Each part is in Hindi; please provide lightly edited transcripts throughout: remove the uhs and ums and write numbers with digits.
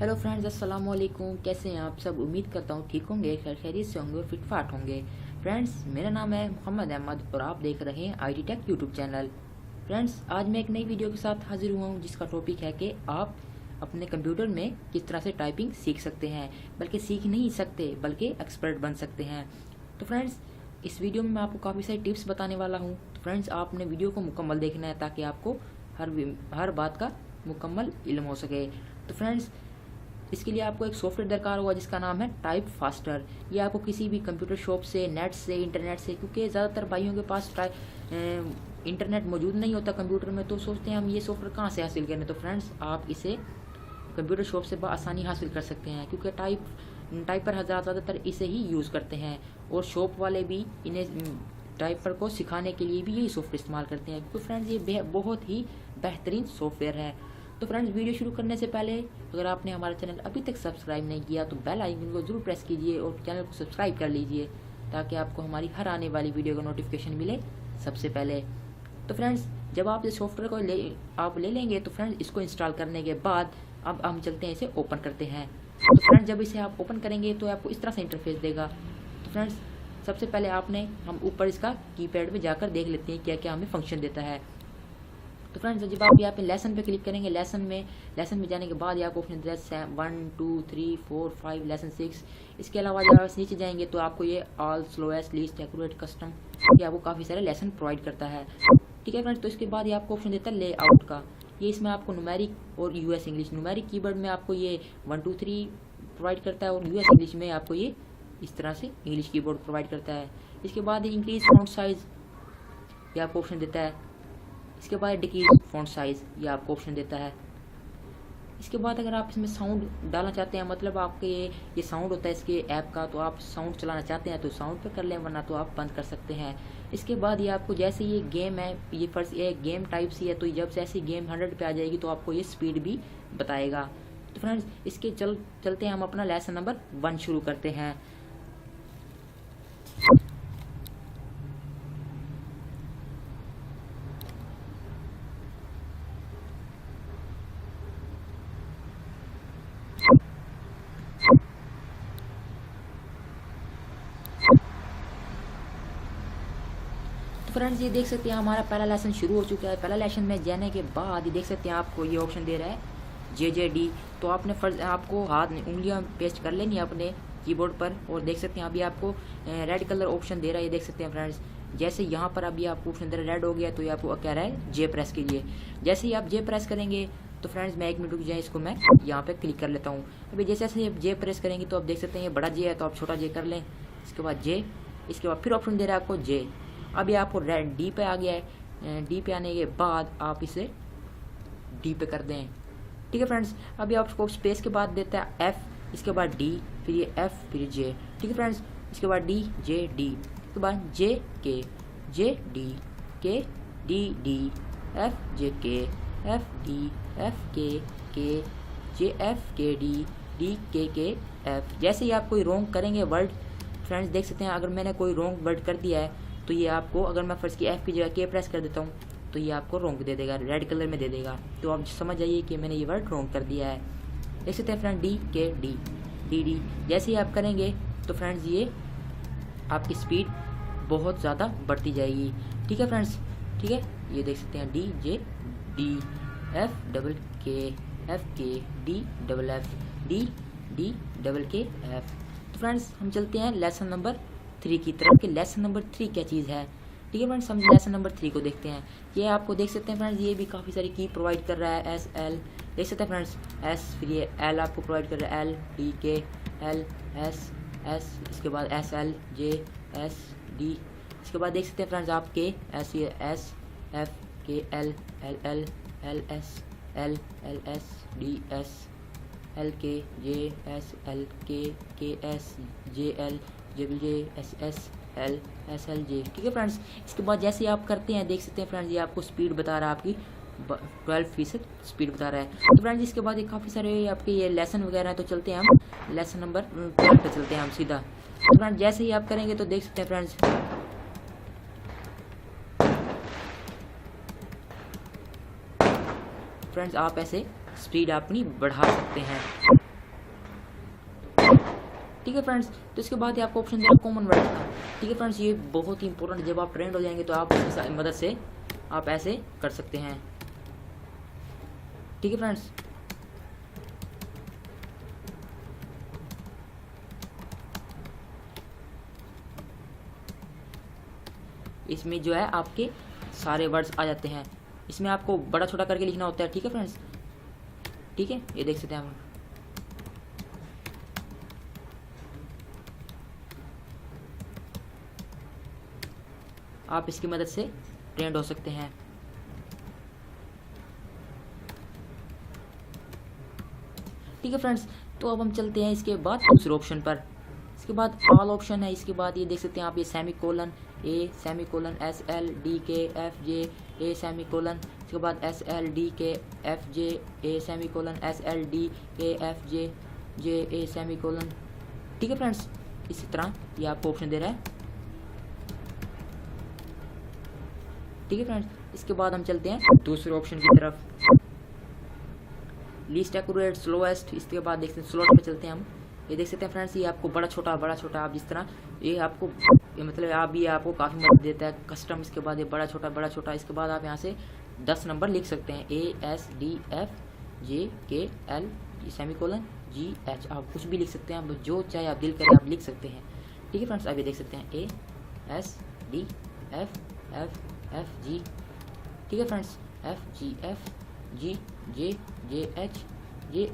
हेलो फ्रेंड्स, अस्सलाम वालेकुम। कैसे हैं आप सब? उम्मीद करता हूँ ठीक होंगे, खैर खैरियत से होंगे और फिटफाट होंगे। फ्रेंड्स, मेरा नाम है मोहम्मद अहमद और आप देख रहे हैं IT take YouTube channel. Friends, आज मैं एक नई वीडियो के साथ हाजिर हुआ हूँ जिसका टॉपिक है कि आप अपने कंप्यूटर में किस तरह से टाइपिंग सीख सकते हैं, बल्कि सीख नहीं सकते बल्कि एक्सपर्ट बन सकते हैं। तो फ्रेंड्स, इस वीडियो में मैं आपको काफ़ी सारी टिप्स बताने वाला हूँ। तो फ्रेंड्स, आपने वीडियो को मुकम्मल देखना है ताकि आपको हर बात का मुकम्मल इल्म हो सके। तो फ्रेंड्स, इसके लिए आपको एक सॉफ्टवेयर दरकार होगा जिसका नाम है टाइप फास्टर। ये आपको किसी भी कंप्यूटर शॉप से, नेट से, इंटरनेट से, क्योंकि ज़्यादातर भाइयों के पास इंटरनेट मौजूद नहीं होता कंप्यूटर में, तो सोचते हैं हम ये सॉफ्टवेयर कहाँ से हासिल करें। तो फ्रेंड्स, आप इसे कंप्यूटर शॉप से आसानी हासिल कर सकते हैं, क्योंकि टाइपर ज़्यादातर इसे ही यूज़ करते हैं और शॉप वाले भी इन्हें टाइपर को सिखाने के लिए भी यही सॉफ्टवेयर इस्तेमाल करते हैं, क्योंकि फ्रेंड्स ये बहुत ही बेहतरीन सॉफ्टवेयर है। तो फ्रेंड्स, वीडियो शुरू करने से पहले अगर आपने हमारा चैनल अभी तक सब्सक्राइब नहीं किया तो बेल आइकन को ज़रूर प्रेस कीजिए और चैनल को सब्सक्राइब कर लीजिए ताकि आपको हमारी हर आने वाली वीडियो का नोटिफिकेशन मिले सबसे पहले। तो फ्रेंड्स, जब आप इस सॉफ्टवेयर को ले लेंगे तो फ्रेंड्स, इसको इंस्टॉल करने के बाद अब हम चलते हैं, इसे ओपन करते हैं। तो फ्रेंड्स, जब इसे आप ओपन करेंगे तो आपको इस तरह से इंटरफेस देगा। तो फ्रेंड्स, सबसे पहले हम ऊपर इसका कीपैड में जाकर देख लेते हैं क्या क्या हमें फंक्शन देता है। तो फ्रेंड्स, जब आप यहाँ पे लेसन पे क्लिक करेंगे, लेसन में जाने के बाद आपको ऑप्शन दिया 1 2 3 4 5 लेसन 6। इसके अलावा जब आप नीचे जाएंगे तो आपको ये all, slowest, least, accurate, custom, ये आपको काफ़ी सारे लेसन प्रोवाइड करता है। ठीक है फ्रेंड्स, तो इसके बाद ये आपको ऑप्शन देता है लेआउट का। ये इसमें आपको न्यूमेरिक और US इंग्लिश, न्यूमेरिक कीबोर्ड में आपको ये 1 2 3 प्रोवाइड करता है और US इंग्लिश में आपको ये इस तरह से इंग्लिश कीबोर्ड प्रोवाइड करता है। इसके बाद इंक्रीज फॉन्ट साइज, ये आपको ऑप्शन देता है। इसके बाद डिक्रीज फॉन्ट साइज, ये आपको ऑप्शन देता है। इसके बाद अगर आप इसमें साउंड डालना चाहते हैं, मतलब आपके ये साउंड होता है इसके ऐप का, तो आप साउंड चलाना चाहते हैं तो साउंड पे कर लें, वरना तो आप बंद कर सकते हैं। इसके बाद ये आपको जैसे ये गेम है, ये फर्स्ट ये गेम टाइप सी है, तो जब जैसे गेम 100 पे आ जाएगी तो आपको ये स्पीड भी बताएगा। तो फ्रेंड्स, इसके चलते हैं हम अपना लेसन नंबर 1 शुरू करते हैं। फ्रेंड्स, ये देख सकते हैं हमारा पहला लेसन शुरू हो चुका है। पहला लेसन में जाने के बाद ये देख सकते हैं आपको ये ऑप्शन दे रहा है JJD। तो आपको उंगलियां पेस्ट कर लेनी है अपने कीबोर्ड पर, और देख सकते हैं अभी आपको रेड कलर ऑप्शन दे रहा है। ये देख सकते हैं फ्रेंड्स, जैसे यहाँ पर अभी आपको ऑप्शन दे रहा है रेड हो गया, तो ये आपको कह रहा है J प्रेस कीजिए। जैसे ही आप J प्रेस करेंगे तो फ्रेंड्स, मैं 1 मिनट रुक जाए, इसको मैं यहाँ पे क्लिक कर लेता हूँ। अभी जैसे जैसे J प्रेस करेंगे तो आप देख सकते हैं ये बड़ा J है, तो आप छोटा J कर लें। इसके बाद J, इसके बाद फिर ऑप्शन दे रहा है आपको J। अभी आपको रेड D पे आ गया है। D पे आने के बाद आप इसे D पे कर दें। ठीक है फ्रेंड्स, अभी आपको स्पेस के बाद देता है F, इसके बाद D, फिर ये F, फिर J। ठीक है फ्रेंड्स, इसके बाद D J D, इसके बाद J K J D K D D F J K F D F K K J F K D D K K F। जैसे ही आप कोई रॉन्ग करेंगे वर्ड, फ्रेंड्स देख सकते हैं अगर मैंने कोई रॉन्ग वर्ड कर दिया है तो ये आपको, अगर मैं फर्स्ट की F की जगह K प्रेस कर देता हूँ तो ये आपको रॉन्ग दे देगा, रेड कलर में दे देगा। तो आप समझ जाइए कि मैंने ये वर्ड रॉन्ग कर दिया है। देख सकते हैं friend D K D D D। जैसे ही आप करेंगे तो फ्रेंड्स, ये आपकी स्पीड बहुत ज़्यादा बढ़ती जाएगी। ठीक है फ्रेंड्स, ठीक है, ये देख सकते हैं D J D F double K F K D double F D D double K F। तो फ्रेंड्स, हम चलते हैं लेसन नंबर 3 की तरफ कि लेसन नंबर 3 क्या चीज़ है। ठीक है फ्रेंड्स, हम लेसन नंबर 3 को देखते हैं। ये आपको देख सकते हैं फ्रेंड्स, ये भी काफ़ी सारी की प्रोवाइड कर रहा है। S L देख सकते हैं फ्रेंड्स, S, फिर ये L आपको प्रोवाइड कर रहा है, L D K L S S, इसके बाद S L J S D। इसके बाद देख सकते हैं फ्रेंड्स आप K S, ये S F K L L L L S L L S D S L K J S L K K S J L J S S L S L J। ठीक है फ्रेंड्स, इसके बाद जैसे आप करते हैं देख सकते हैं फ्रेंड्स, ये आपको स्पीड बता रहा है, आपकी 12% स्पीड बता रहा है। तो फ्रेंड्स, इसके बाद ये काफ़ी सारे आपके ये लेसन वगैरह हैं। तो चलते हैं हम लेसन नंबर 12 पे चलते हैं हम सीधा। तो फ्रेंड्स, जैसे ही आप करेंगे तो देख सकते हैं फ्रेंड्स आप ऐसे स्पीड अपनी बढ़ा सकते हैं। ठीक है फ्रेंड्स। तो इसके बाद ये आपको ऑप्शन देगा कॉमन वर्ड का। ठीक है फ्रेंड्स, ये बहुत ही इंपॉर्टेंट, जब आप ट्रेंड हो जाएंगे तो आप इसकी मदद से आप ऐसे कर सकते हैं। ठीक है फ्रेंड्स, इसमें जो है आपके सारे वर्ड्स आ जाते हैं। इसमें आपको बड़ा छोटा करके लिखना होता है। ठीक है फ्रेंड्स, ठीक है, ये देख सकते हैं हम। आप इसकी मदद से ट्रेंड हो सकते हैं। ठीक है फ्रेंड्स, तो अब हम चलते हैं इसके बाद दूसरे ऑप्शन पर। इसके बाद ऑल ऑप्शन है। इसके बाद ये देख सकते हैं आप, ये semicolon a semicolon S L D K F J A semicolon, इसके बाद S L D K F J A semicolon S L D K F J J A semicolon. ठीक है फ्रेंड्स, इसी तरह ये आपको ऑप्शन दे रहा है। ठीक है फ्रेंड्स, इसके बाद हम चलते हैं दूसरे ऑप्शन की तरफ, लीस्ट एक्यूरेट स्लोएस्ट। इसके बाद देखते हैं स्लॉट पे चलते हैं हम। ये देख सकते हैं फ्रेंड्स, ये आपको बड़ा छोटा आप जिस तरह ये आपको ये मतलब आप ये आपको काफ़ी मदद देता है कस्टम। इसके बाद ये बड़ा छोटा, इसके बाद आप यहाँ से 10 नंबर लिख सकते हैं, A S D F J K L semi colon ji H, आप कुछ भी लिख सकते हैं, आप जो चाहे आप दिल करें आप लिख सकते हैं। ठीक है फ्रेंड्स, आप ये देख सकते हैं A S D F F F G. ठीक है friends, F G F G J J H J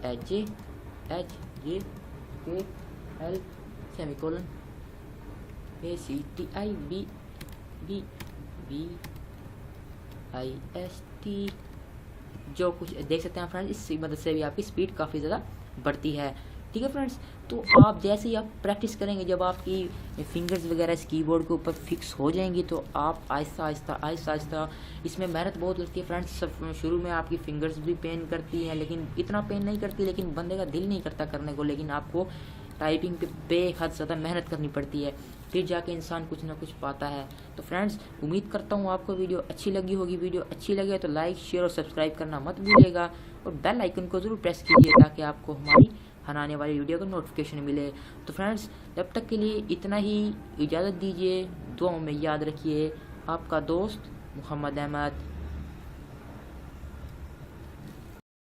K L semicolon A C T I B B B I S T, जो कुछ देख सकते हैं फ्रेंड्स। इसकी मदद से भी आपकी स्पीड काफ़ी ज़्यादा बढ़ती है। ठीक है फ्रेंड्स, तो आप जैसे ही आप प्रैक्टिस करेंगे, जब आपकी फिंगर्स वगैरह इस कीबोर्ड के ऊपर फिक्स हो जाएंगी तो आप आहिस्ता आहिस्ता इसमें मेहनत बहुत लगती है फ्रेंड्स। सब शुरू में आपकी फिंगर्स भी पेन करती हैं, लेकिन इतना पेन नहीं करती, लेकिन बंदे का दिल नहीं करता करने को, लेकिन आपको टाइपिंग पे बेहद ज़्यादा मेहनत करनी पड़ती है, फिर जाके इंसान कुछ ना कुछ पाता है। तो फ्रेंड्स, उम्मीद करता हूँ आपको वीडियो अच्छी लगी होगी। वीडियो अच्छी लगे तो लाइक शेयर और सब्सक्राइब करना मत भूलिएगा, और बेल आइकन को ज़रूर प्रेस कीजिए ताकि आपको हमारी आने वाली वीडियो का नोटिफिकेशन मिले। तो फ्रेंड्स, जब तक के लिए इतना ही, इजाज़त दीजिए। दुआओं में याद रखिए। आपका दोस्त मोहम्मद अहमद।